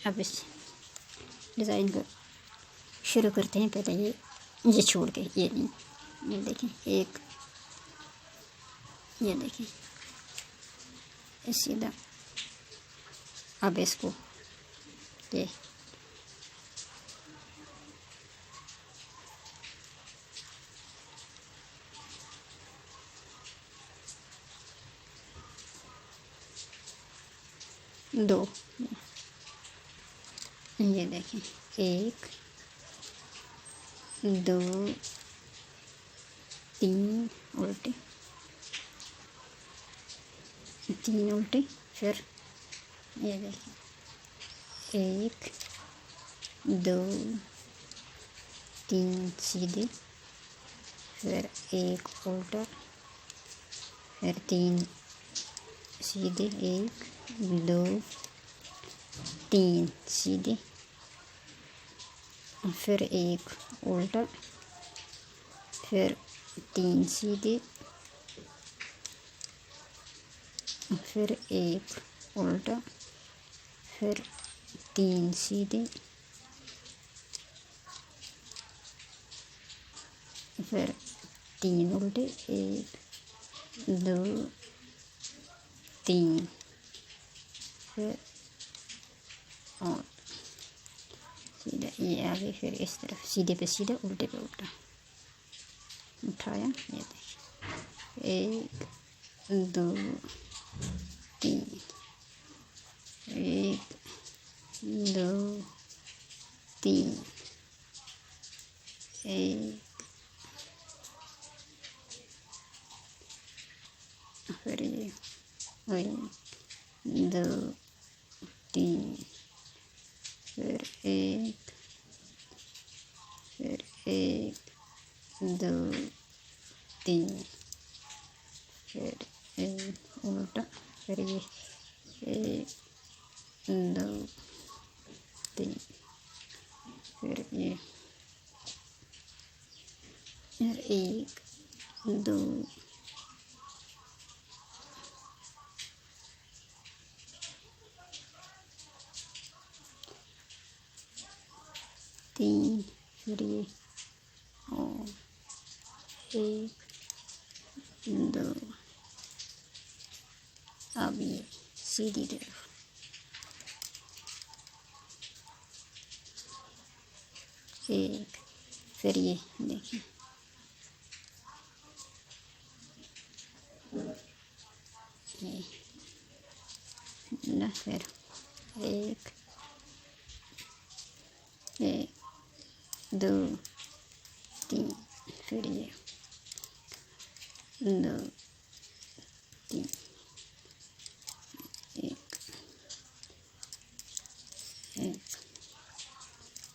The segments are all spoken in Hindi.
अब इस डिज़ाइन को शुरू करते हैं। पहले ये छोड़ के ये नहीं, ये देखें एक, ये देखें सीधा। अब इसको ये दो, ये देखें एक, दो, तीन उल्टे, तीन उल्टे, फिर ये देखें एक, दो, तीन सीधे, फिर एक उल्टा, फिर तीन सीधे, एक, दो, तीन सीधे, फिर एक उल्टा, फिर तीन सीधे, फिर एक उल्टा, फिर तीन सीधे, फिर तीन उल्टे, एक, दो, तीन, फिर और सीधा ये आगे, फिर इस तरफ सीधे पे सीधा, उल्टे पे उल्टा उठाया। ये देखिए एक, दो, तीन, एक, दो, तीन, एक, फिर ये एक, दो, तीन, फिर एक, फिर एक, दो, तीन, फिर एक उल्टा, फिर ये एक, दो, तीन, फिर ये फिर एक, दो, तीन, फिर ये और एक, दो, अब ये सीधी तरफ एक, फिर ये देखिए ये ना, फिर एक, दो, तीन, फिर ये दो, तीन, एक,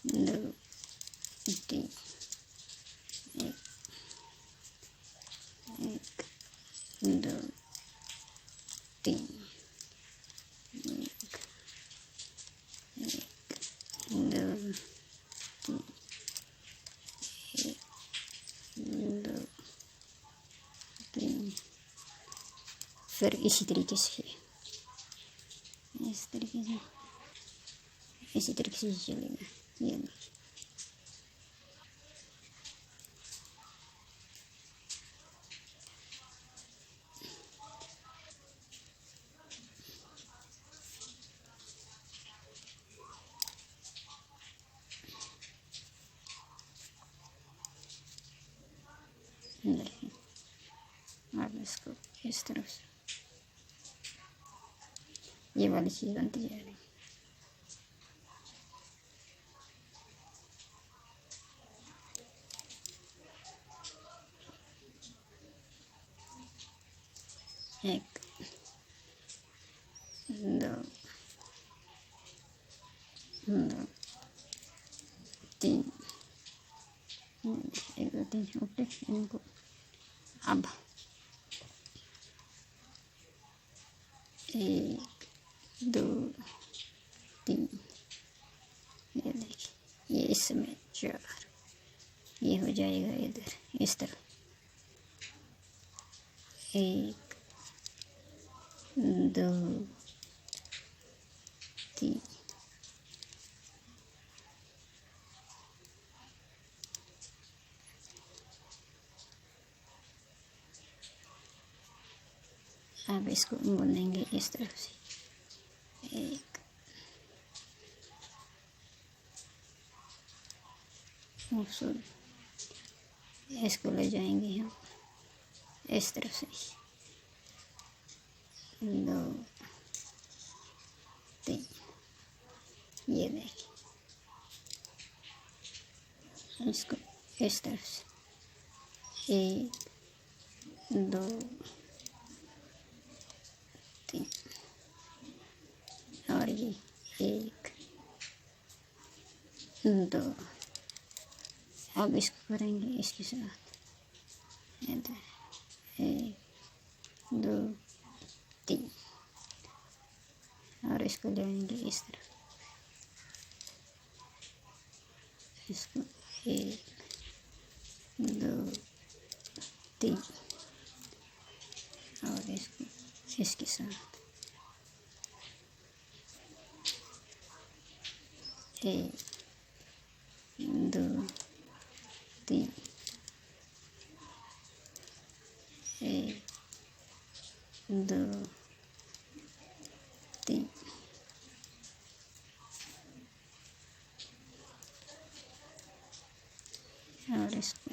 दो, तीन, दो, तीन, दो, दो, तीन, फिर इसी तरीके से इस तरीके से इसी तरीके से चलेगा। ये देखिए अब इसको इस तरफ से ये वाली चीज़ बनती जा रही है। एक, दो, दो, तीन, एक, दो, तीन उल्टे, इनको अब एक, दो, तीन, ये देखिए ये इसमें चार, ये हो जाएगा इधर इस तरफ एक, दो, तीन, अब इसको बुनेंगे इस तरफ से, एक इसको ले जाएंगे हम इस तरफ से, 2 3, ये देखिए, इसको इस तरफ से 1 2 3 और ये 1 2। अब इसको करेंगे इसके साथ, 1 2 3 और इसको ले आएंगे इस तरफ, इसको 1 2 3 और इसको इसके साथ 1 2 3 1 2 3 और इसको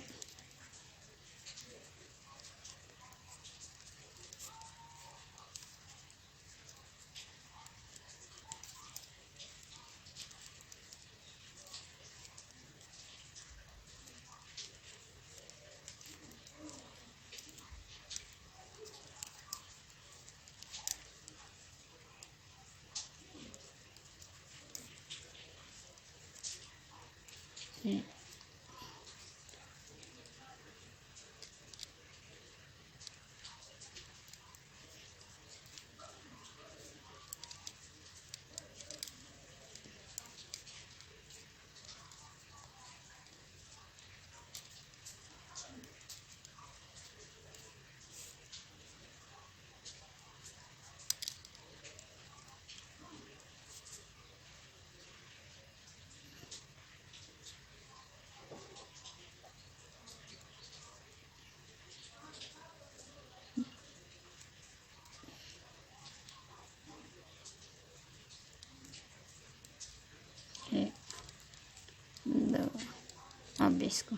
अब इसको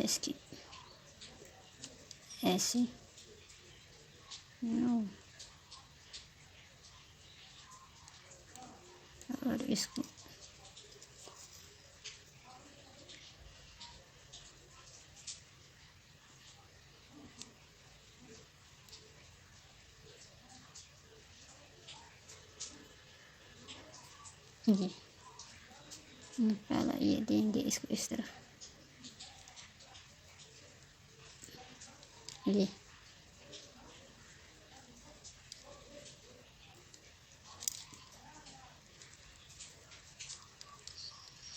इसकी ऐसे और इसको ये पहला ये देंगे इसको इस तरफ, ये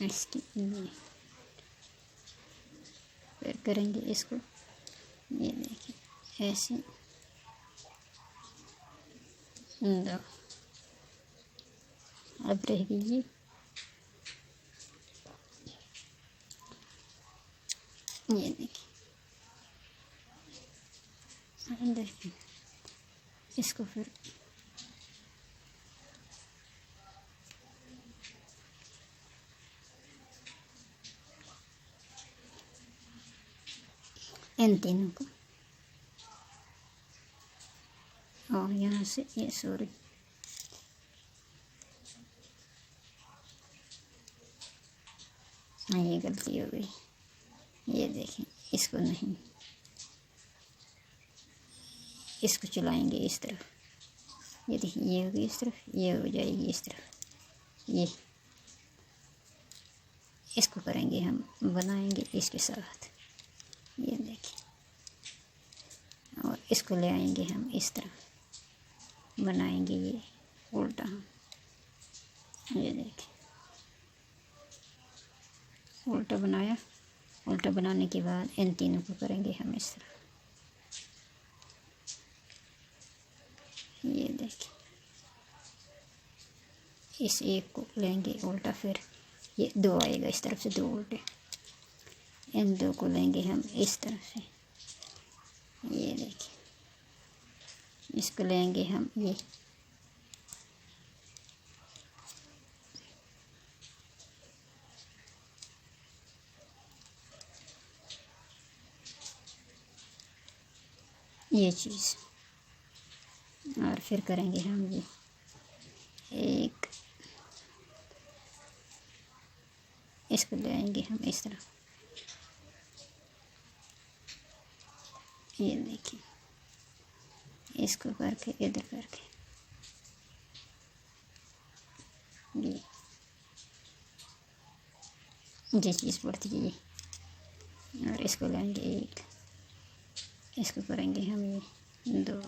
इसकी फिर करेंगे इसको, ये देखिए ऐसे 2। अब रह गई ये देखिए, इसको फिर इन तीनों को और यहाँ से ये सॉरी ये गलती हो गई, ये देखें इसको नहीं, इसको चलाएंगे इस तरफ, ये देखिए ये होगी इस तरफ, ये हो जाएगी इस तरफ, ये इसको करेंगे हम, बनाएंगे इसके साथ, ये देखिए, और इसको ले आएंगे हम इस तरफ, बनाएंगे ये उल्टा हम, ये देखिए उल्टा बनाया, उल्टा बनाने के बाद इन तीनों को करेंगे हम इस तरफ, ये देखिए इस एक को लेंगे उल्टा, फिर ये 2 आएगा इस तरफ से, 2 उल्टे, इन 2 को लेंगे हम इस तरफ से, ये देखिए इसको लेंगे हम ये चीज़, और फिर करेंगे हम ये एक, इसको ले आएंगे हम इस तरह, ये देखिए, इसको करके इधर करके ये चीज़ पड़ती है ये, और इसको लेंगे एक, इसको करेंगे हम ये दो,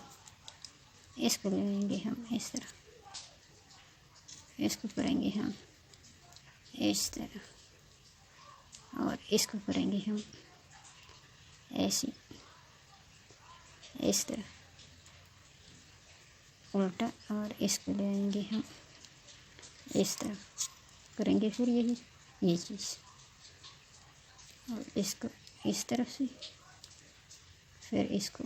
इसको लेंगे हम इस तरह, इसको करेंगे हम इस तरह, और इसको करेंगे हम ऐसे इस तरह उल्टा, और इसको ले आएंगे हम इस तरह करेंगे, फिर यही ये चीज़, और इसको इस तरफ से, फिर इसको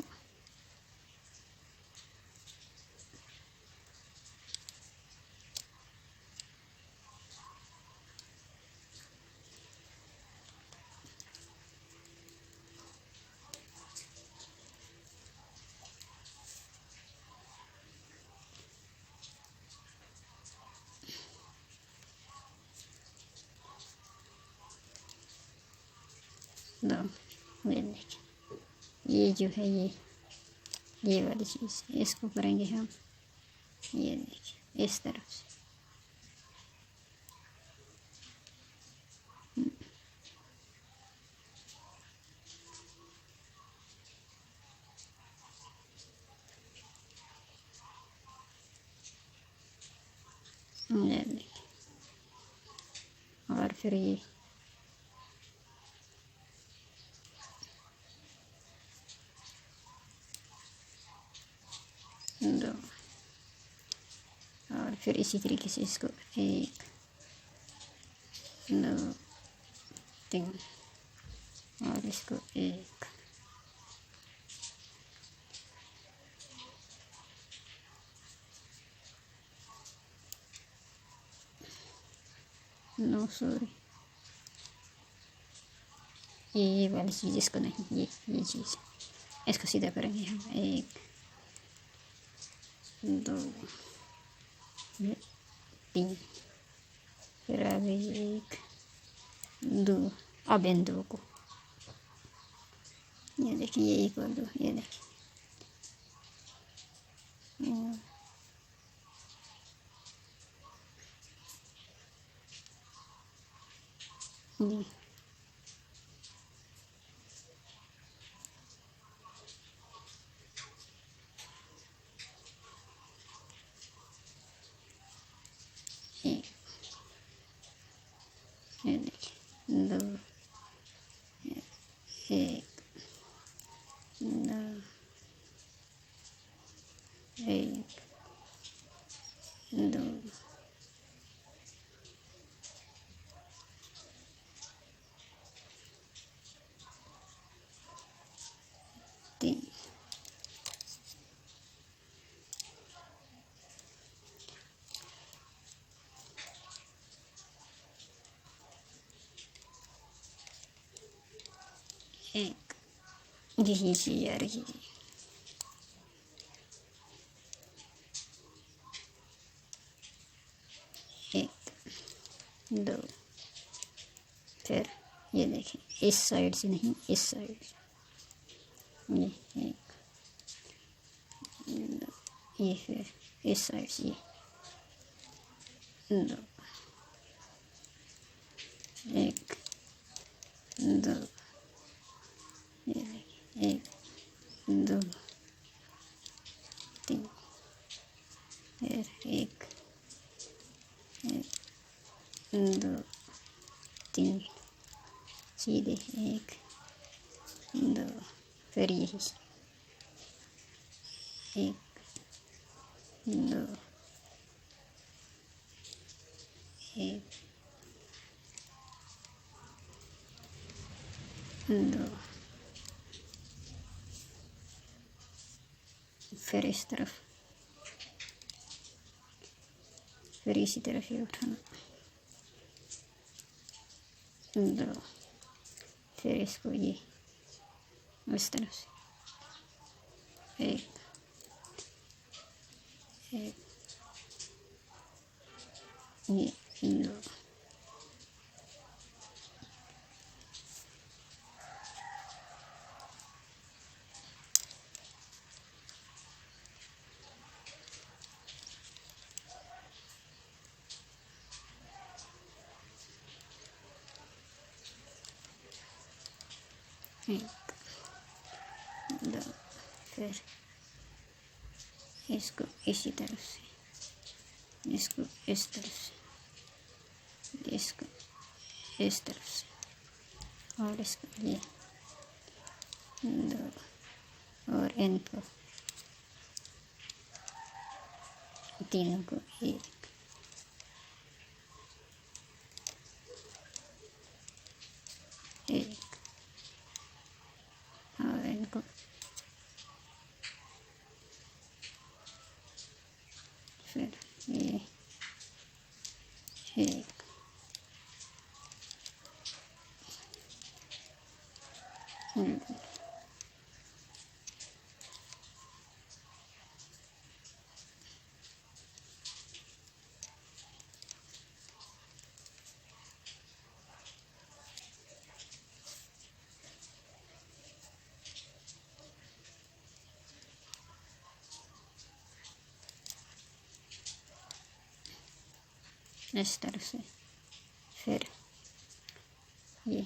दो, ये देखिए, ये जो है ये वाली चीज़, इसको करेंगे हम ये देखिए इस तरफ से, ये देखिए, और फिर ये दो, और फिर इसी तरीके से इसको एक दो तीन, और इसको एक, नो सॉरी, ये वाली चीज़ इसको नहीं, ये चीज़, इसको सीधा करेंगे हम एक दो तीन, फिर आगे एक दो, अब इन दो को ये देखिए, ये एक और दो, ये देखिए, ये एक, ये देखिए दो, एक दो, एक दो, तीन, एक, यही चीज़ आ रही है, एक दो, फिर ये देखिए, इस साइड से नहीं, इस साइड से, ये एक दो, ये फिर इस साइड से ये दो, एक दो, ये देखिए, एक दो तीन, फिर एक दो तीन, सीधे एक दो, फिर यही एक दो, एक दो, फिर इस तरफ, फिर इसी तरफ ये उठाना, 2, फिर इसको ये इस तरफ से 1 1, ये 2, एक, 2, फिर इसको इसी तरफ से, इसको इस तरफ से, इसको इस तरफ से, और इसको ये 2, और इनको तीनों को 1 1, और इनको फिर ये 1 इस तरफ से, फिर ये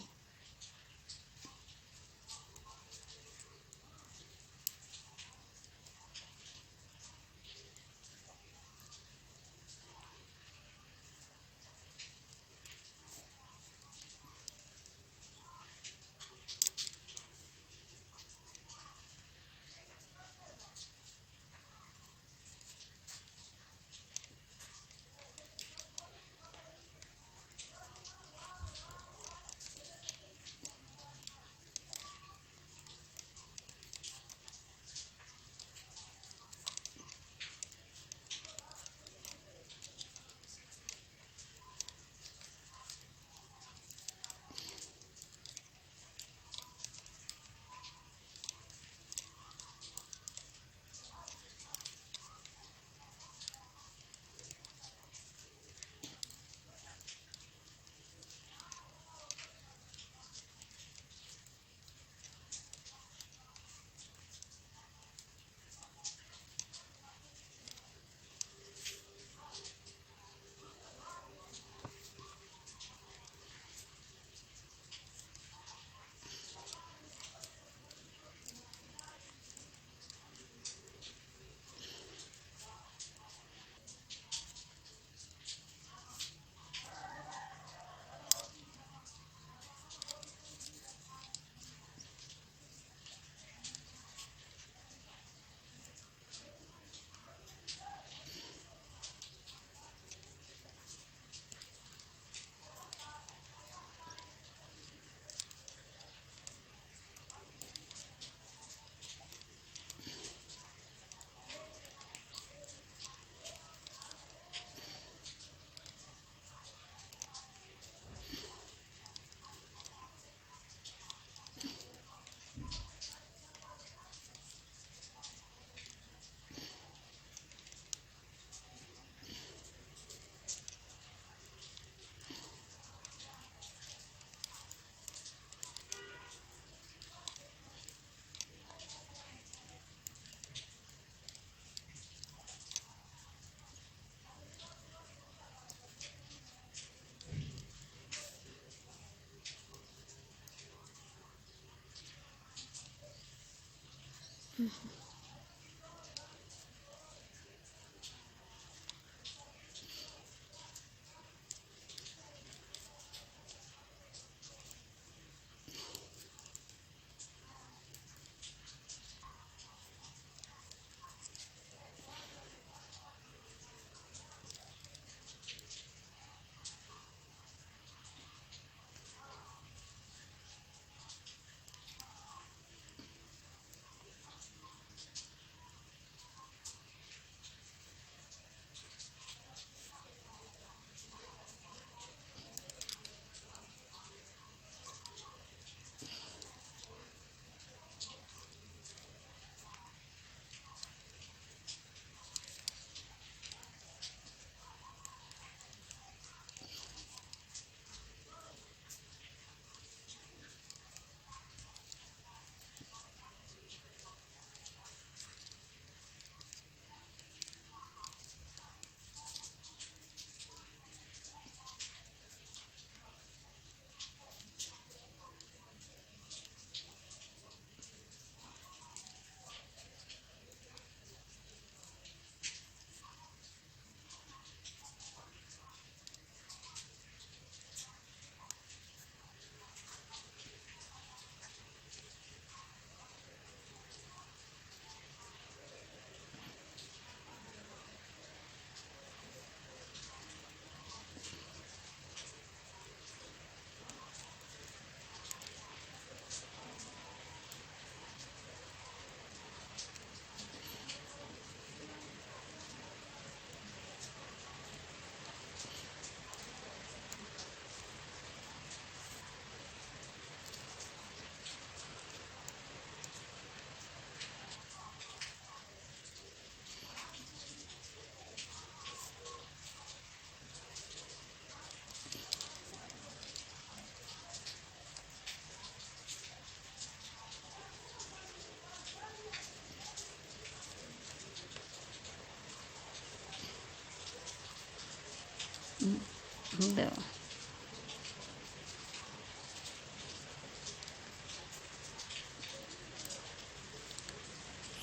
दो,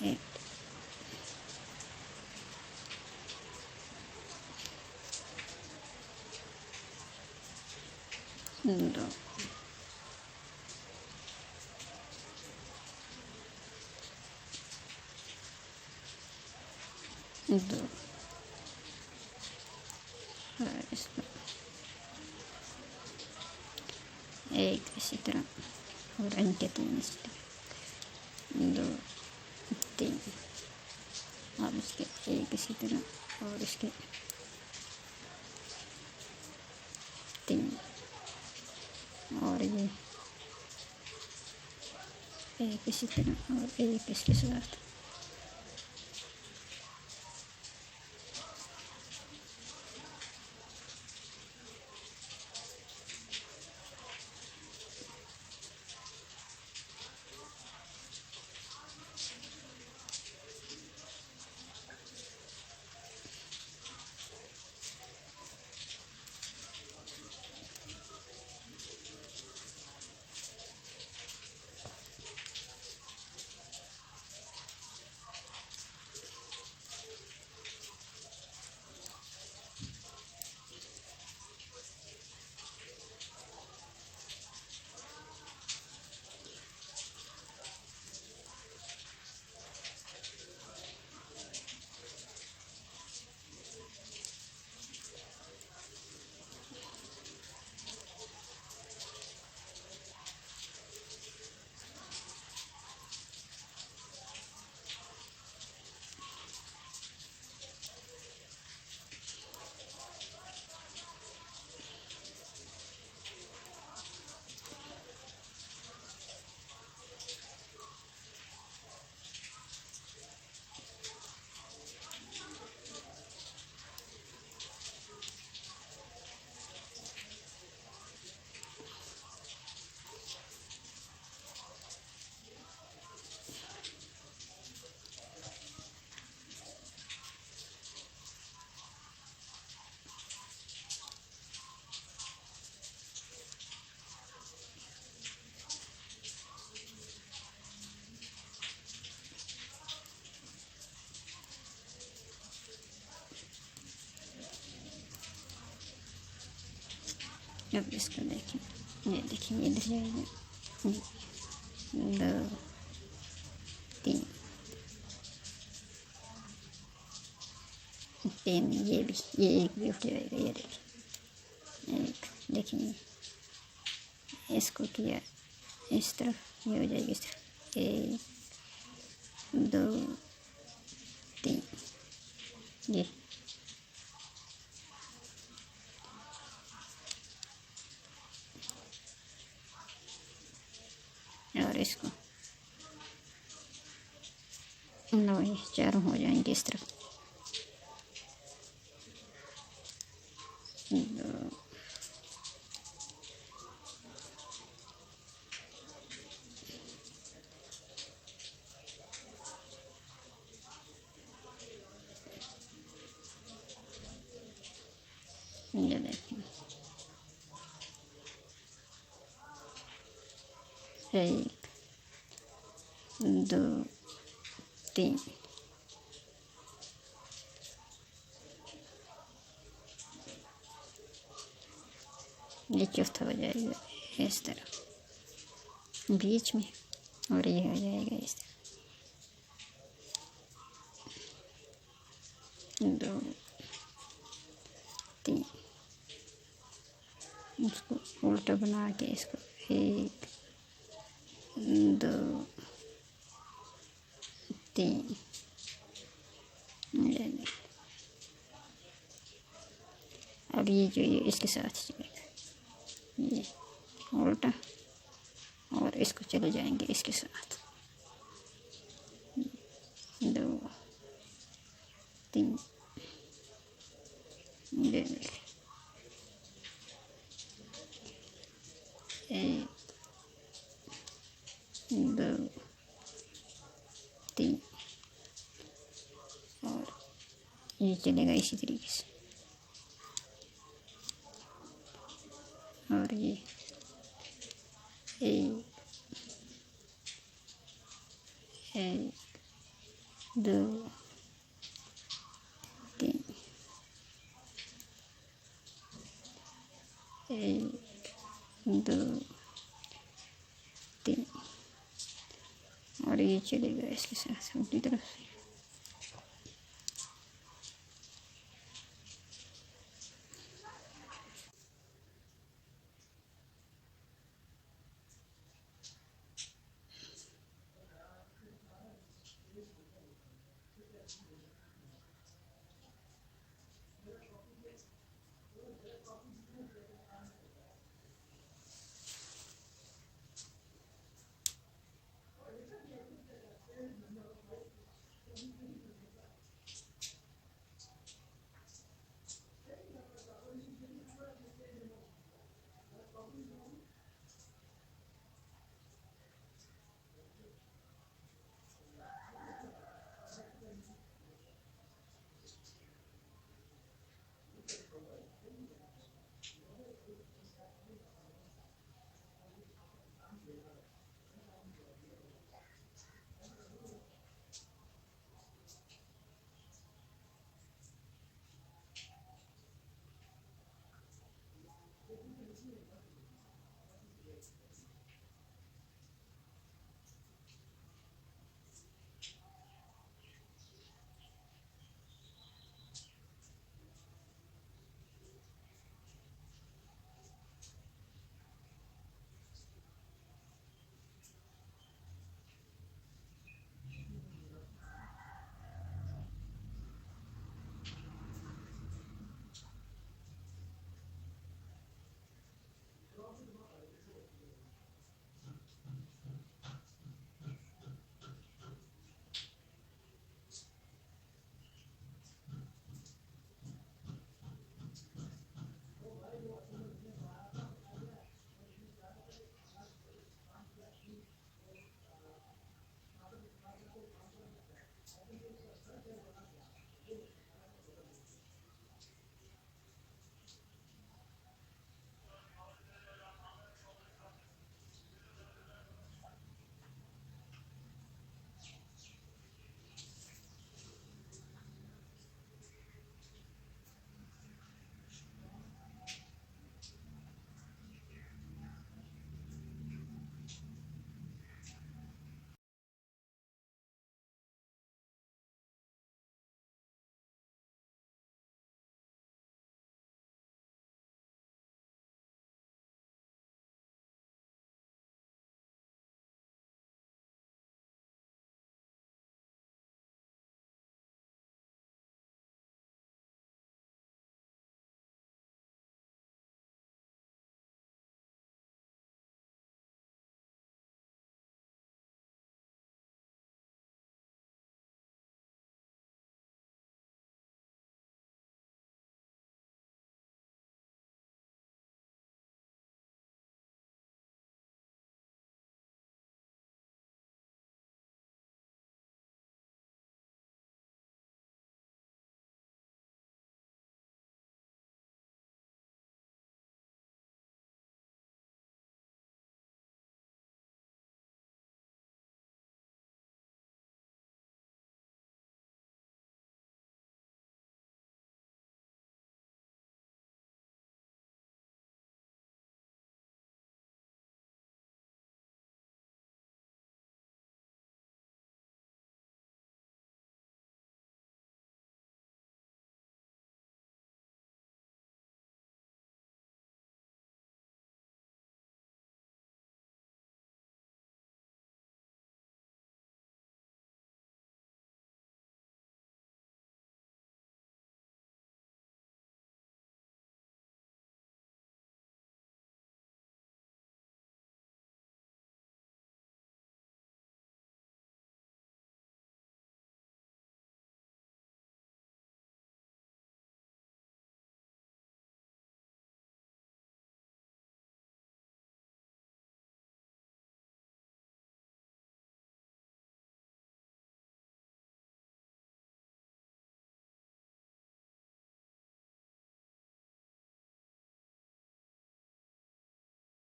एक, दो, दो, और इसको एक इसी तरह और इनके 3 इसी तरह 2 3 और इसके एक इसी तरह और इसके 3 और ये एक इसी तरह और एक इसके साथ अब इसको देखें, ये देखिए इधर जाएगा 2 3 3 ये भी ये एक भी उठ जाएगा। ये देखिए एक देखिए इसको किया इस तरफ ये हो जाएगी इस तरफ 1 2 3 ये और इसको 9 ये चारों हो जाएंगे इस तरफ 2 ये देखिए 1 2 3 ये चौथा हो जाएगा इस तरह बीच में और ये हो जाएगा इस तरह 2 3 उसको उल्टा बना के इसको 1 2 3 अब ये जो ये इसके साथ चलेगा ये उल्टा और इसको चले जाएंगे इसके साथ 2 3 ये देखिए 1 2 3 और ये चलेगा इसी तरीके से एक, दो, तीन, एक, दो, तीन। और ये चलेगा इसके साथ उल्टी तरफ से।